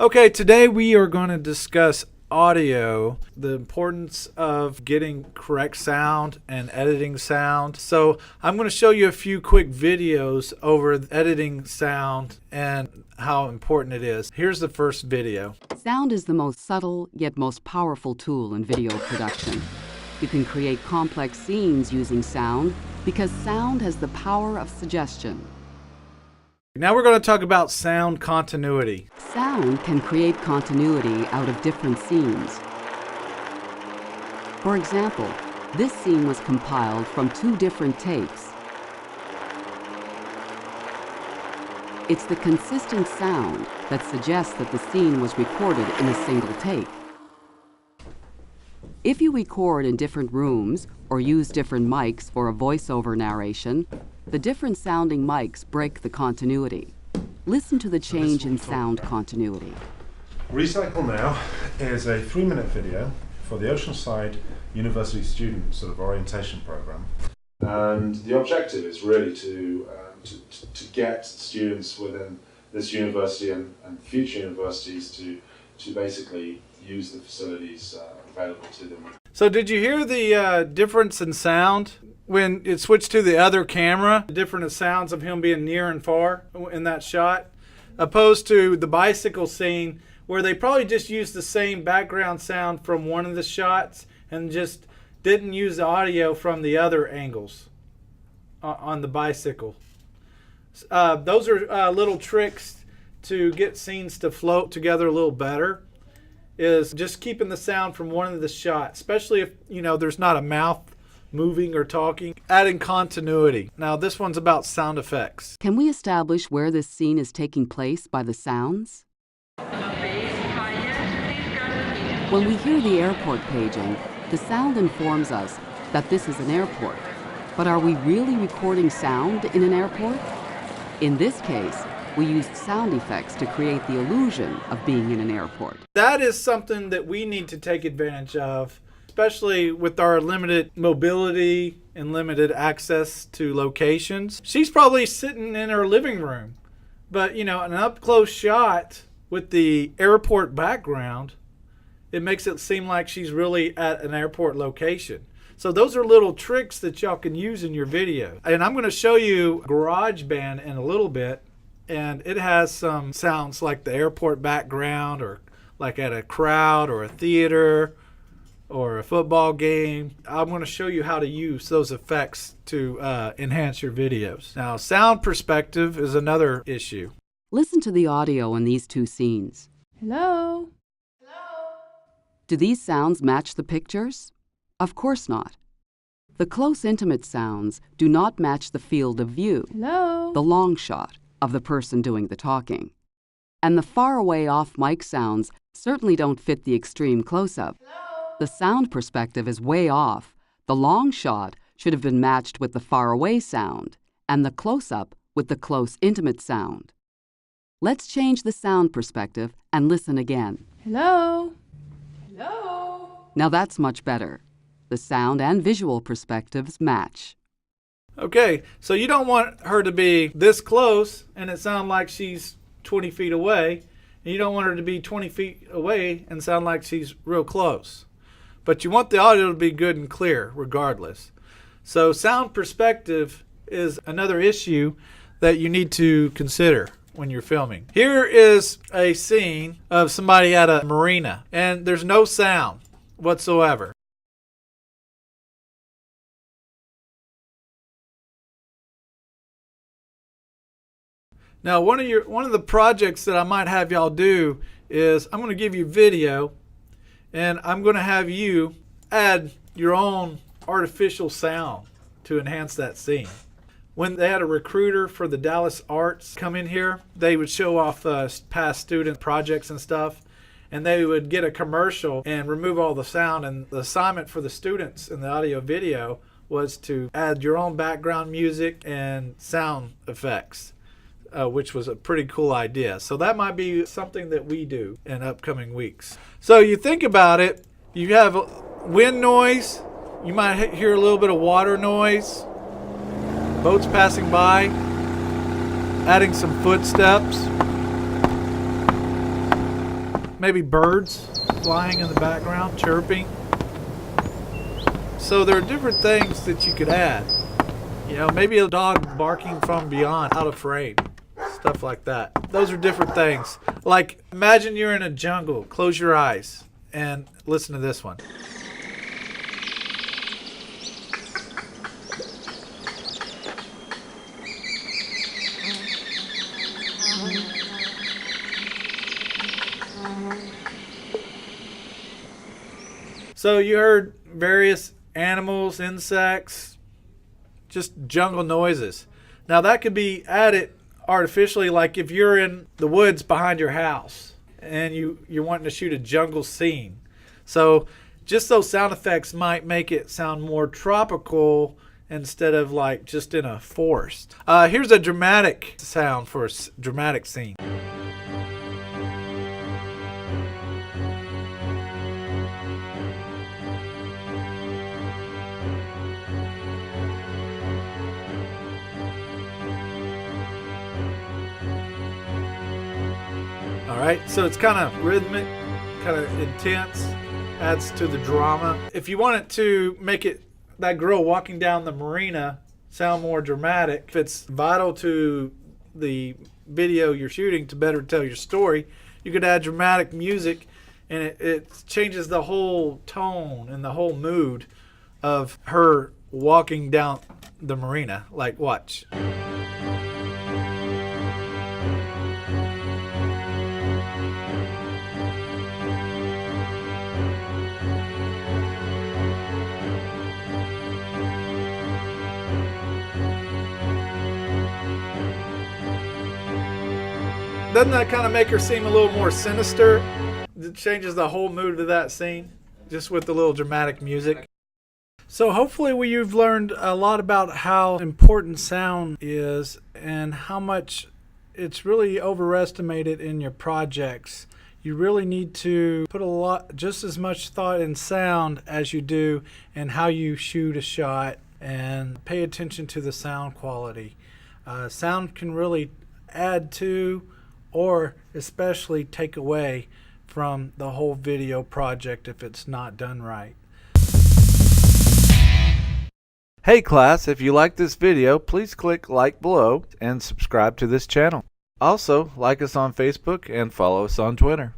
Okay, today we are going to discuss audio, the importance of getting correct sound and editing sound. So I'm going to show you a few quick videos over editing sound and how important it is. Here's the first video. Sound is the most subtle yet most powerful tool in video production. You can create complex scenes using sound because sound has the power of suggestion. Now we're going to talk about sound continuity. Sound can create continuity out of different scenes. For example, this scene was compiled from 2 different takes. It's the consistent sound that suggests that the scene was recorded in a single take. If you record in different rooms or use different mics for a voiceover narration, the different sounding mics break the continuity. Listen to the change in sound continuity. Recycle Now is a 3-minute video for the Oceanside University student sort of orientation program. And the objective is really to get students within this university and future universities to basically use the facilities available to them. So did you hear the difference in sound when it switched to the other camera? The different sounds of him being near and far in that shot, opposed to the bicycle scene where they probably just used the same background sound from one of the shots and just didn't use the audio from the other angles on the bicycle. Those are little tricks to get scenes to float together a little better, is just keeping the sound from one of the shots, especially if there's not a mouth moving or talking. Adding continuity. Now this one's about sound effects. Can we establish where this scene is taking place by the sounds? When we hear the airport paging, the sound informs us that this is an airport. But are we really recording sound in an airport? In this case, we used sound effects to create the illusion of being in an airport. That is something that we need to take advantage of, especially with our limited mobility and limited access to locations. She's probably sitting in her living room, but an up-close shot with the airport background, it makes it seem like she's really at an airport location. So those are little tricks that y'all can use in your video. And I'm going to show you GarageBand in a little bit, and it has some sounds like the airport background, or like at a crowd or a theater or a football game. I'm going to show you how to use those effects to enhance your videos. Now, sound perspective is another issue. Listen to the audio in these 2 scenes. Hello? Do these sounds match the pictures? Of course not. The close, intimate sounds do not match the field of view, Hello? the long shot of the person doing the talking. And the far away off mic sounds certainly don't fit the extreme close-up. The sound perspective is way off. The long shot should have been matched with the far away sound, and the close-up with the close, intimate sound. Let's change the sound perspective and listen again. Hello? Hello? Now that's much better. The sound and visual perspectives match. Okay, so you don't want her to be this close and it sound like she's 20 feet away, and you don't want her to be 20 feet away and sound like she's real close. But you want the audio to be good and clear regardless. So sound perspective is another issue that you need to consider when you're filming. Here is a scene of somebody at a marina, and there's no sound whatsoever. Now, one of the projects that I might have y'all do is I'm going to give you video, and I'm going to have you add your own artificial sound to enhance that scene. When they had a recruiter for the Dallas Arts come in here, they would show off past student projects and stuff, and they would get a commercial and remove all the sound. And the assignment for the students in the audio video was to add your own background music and sound effects. Which was a pretty cool idea. So that might be something that we do in upcoming weeks. So you think about it, you have wind noise, you might hear a little bit of water noise, boats passing by, adding some footsteps. maybe birds flying in the background, chirping. So there are different things that you could add. You know, maybe a dog barking from beyond, out of frame, stuff like that. Those are different things. Like, imagine you're in a jungle. Close your eyes and listen to this one. So you heard various animals, insects, just jungle noises. Now that could be added artificially, like if you're in the woods behind your house and you're wanting to shoot a jungle scene. So just those sound effects might make it sound more tropical instead of like just in a forest. Here's a dramatic sound for a dramatic scene. Alright, so it's kind of rhythmic, kind of intense, adds to the drama. If you want it to make it, that girl walking down the marina, sound more dramatic, if it's vital to the video you're shooting to better tell your story, you could add dramatic music, and it changes the whole tone and the whole mood of her walking down the marina. Like, watch. Doesn't that kind of make her seem a little more sinister? It changes the whole mood of that scene, just with the little dramatic music. So hopefully you've learned a lot about how important sound is and how much it's really overestimated in your projects. You really need to put just as much thought in sound as you do in how you shoot a shot, and pay attention to the sound quality. Sound can really add to or especially take away from the whole video project if it's not done right. Hey class, if you like this video, please click like below and subscribe to this channel. Also, like us on Facebook and follow us on Twitter.